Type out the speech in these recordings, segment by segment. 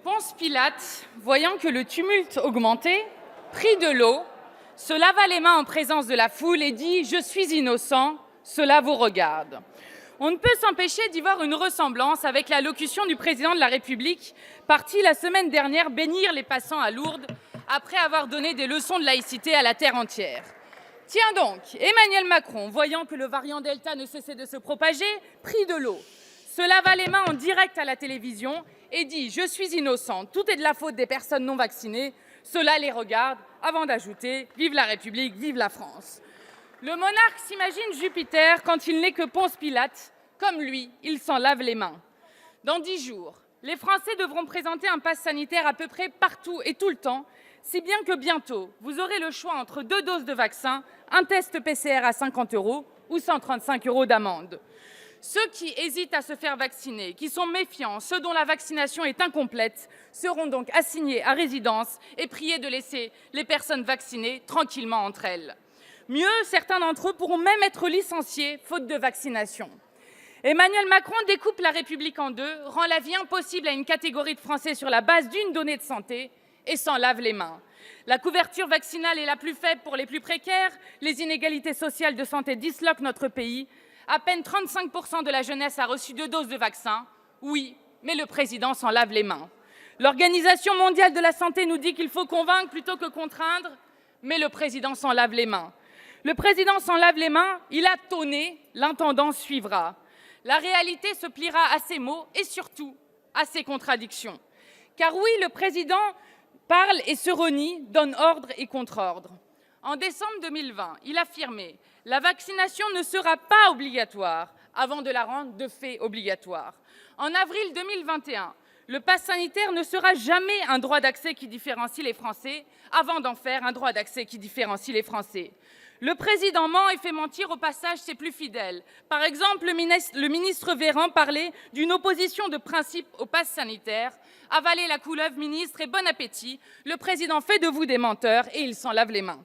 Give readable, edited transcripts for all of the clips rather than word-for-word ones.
Ponce Pilate, voyant que le tumulte augmentait, prit de l'eau, se lava les mains en présence de la foule et dit « Je suis innocent, cela vous regarde ». On ne peut s'empêcher d'y voir une ressemblance avec l'allocution du président de la République, parti la semaine dernière bénir les passants à Lourdes après avoir donné des leçons de laïcité à la terre entière. Tiens donc, Emmanuel Macron, voyant que le variant Delta ne cessait de se propager, prit de l'eau, se lava les mains en direct à la télévision et dit « Je suis innocent, tout est de la faute des personnes non vaccinées, cela les regarde », avant d'ajouter « Vive la République, vive la France ». Le monarque s'imagine Jupiter quand il n'est que Ponce Pilate. Comme lui, il s'en lave les mains. Dans 10 jours, les Français devront présenter un pass sanitaire à peu près partout et tout le temps, si bien que bientôt, vous aurez le choix entre 2 doses de vaccin, un test PCR à 50 € ou 135 € d'amende. Ceux qui hésitent à se faire vacciner, qui sont méfiants, ceux dont la vaccination est incomplète, seront donc assignés à résidence et priés de laisser les personnes vaccinées tranquillement entre elles. Mieux, certains d'entre eux pourront même être licenciés faute de vaccination. Emmanuel Macron découpe la République en deux, rend la vie impossible à une catégorie de Français sur la base d'une donnée de santé et s'en lave les mains. La couverture vaccinale est la plus faible pour les plus précaires, les inégalités sociales de santé disloquent notre pays. À peine 35% de la jeunesse a reçu 2 doses de vaccin. Oui, mais le président s'en lave les mains. L'Organisation mondiale de la santé nous dit qu'il faut convaincre plutôt que contraindre, mais le président s'en lave les mains. Le président s'en lave les mains, il a tonné, l'intendant suivra. La réalité se pliera à ses mots et surtout à ses contradictions. Car oui, le président parle et se renie, donne ordre et contre-ordre. En décembre 2020, il affirmait « La vaccination ne sera pas obligatoire » avant de la rendre de fait obligatoire. En avril 2021, le pass sanitaire ne sera jamais un droit d'accès qui différencie les Français avant d'en faire un droit d'accès qui différencie les Français. Le président ment et fait mentir au passage ses plus fidèles. Par exemple, le ministre Véran parlait d'une opposition de principe au pass sanitaire. Avalez la couleuvre, ministre, et bon appétit. Le président fait de vous des menteurs et il s'en lave les mains.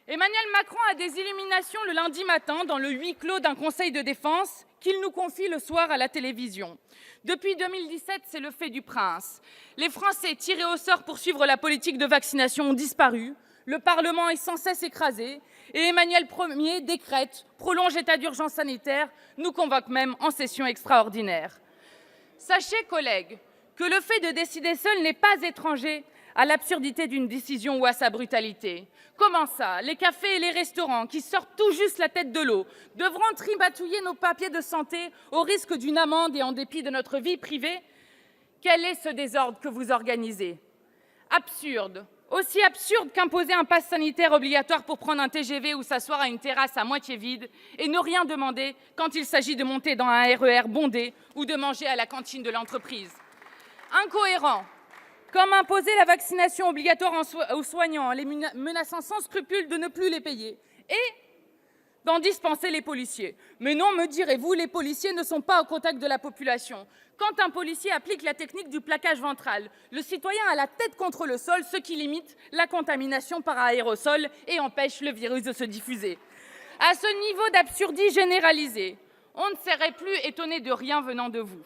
Emmanuel Macron a des illuminations le lundi matin dans le huis clos d'un conseil de défense qu'il nous confie le soir à la télévision. Depuis 2017, c'est le fait du prince. Les Français tirés au sort pour suivre la politique de vaccination ont disparu. Le Parlement est sans cesse écrasé et Emmanuel Ier décrète, prolonge l'état d'urgence sanitaire, nous convoque même en session extraordinaire. Sachez, collègues, que le fait de décider seul n'est pas étranger à l'absurdité d'une décision ou à sa brutalité. Comment ça? Les cafés et les restaurants, qui sortent tout juste la tête de l'eau, devront tripatouiller nos papiers de santé au risque d'une amende et en dépit de notre vie privée? Quel est ce désordre que vous organisez? Absurde. Aussi absurde qu'imposer un pass sanitaire obligatoire pour prendre un TGV ou s'asseoir à une terrasse à moitié vide et ne rien demander quand il s'agit de monter dans un RER bondé ou de manger à la cantine de l'entreprise. Incohérent, comme imposer la vaccination obligatoire aux soignants en les menaçant sans scrupule de ne plus les payer et d'en dispenser les policiers. Mais non, me direz-vous, les policiers ne sont pas au contact de la population. Quand un policier applique la technique du plaquage ventral, le citoyen a la tête contre le sol, ce qui limite la contamination par aérosol et empêche le virus de se diffuser. À ce niveau d'absurdie généralisée, on ne serait plus étonné de rien venant de vous.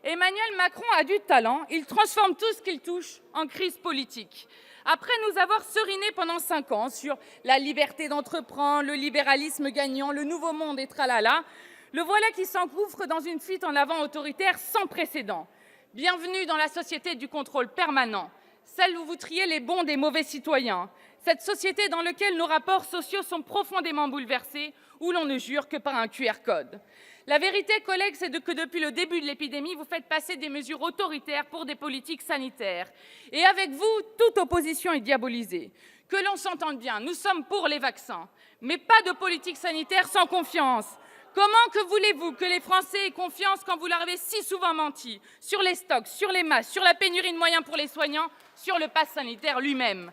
Emmanuel Macron a du talent, il transforme tout ce qu'il touche en crise politique. Après nous avoir seriné pendant 5 ans sur la liberté d'entreprendre, le libéralisme gagnant, le nouveau monde et tralala, le voilà qui s'engouffre dans une fuite en avant autoritaire sans précédent. Bienvenue dans la société du contrôle permanent, celle où vous triez les bons des mauvais citoyens, cette société dans laquelle nos rapports sociaux sont profondément bouleversés, où l'on ne jure que par un QR code. La vérité, collègues, c'est que depuis le début de l'épidémie, vous faites passer des mesures autoritaires pour des politiques sanitaires. Et avec vous, toute opposition est diabolisée. Que l'on s'entende bien, nous sommes pour les vaccins, mais pas de politique sanitaire sans confiance. Comment que voulez-vous que les Français aient confiance quand vous leur avez si souvent menti sur les stocks, sur les masques, sur la pénurie de moyens pour les soignants, sur le pass sanitaire lui-même?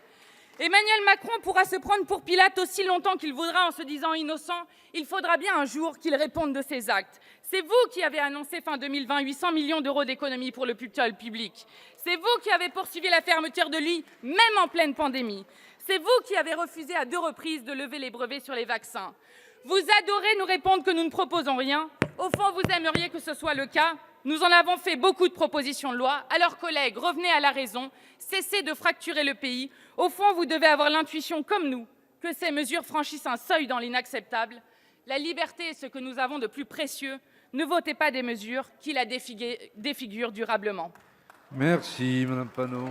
Emmanuel Macron pourra se prendre pour Pilate aussi longtemps qu'il voudra en se disant innocent. Il faudra bien un jour qu'il réponde de ses actes. C'est vous qui avez annoncé fin 2020 800 millions d'euros d'économies pour l'hôpital public. C'est vous qui avez poursuivi la fermeture de lits, même en pleine pandémie. C'est vous qui avez refusé à 2 reprises de lever les brevets sur les vaccins. Vous adorez nous répondre que nous ne proposons rien. Au fond, vous aimeriez que ce soit le cas. Nous en avons fait beaucoup de propositions de loi. Alors, collègues, revenez à la raison, cessez de fracturer le pays. Au fond, vous devez avoir l'intuition, comme nous, que ces mesures franchissent un seuil dans l'inacceptable. La liberté est ce que nous avons de plus précieux. Ne votez pas des mesures qui la défigurent durablement. Merci, Madame Panot.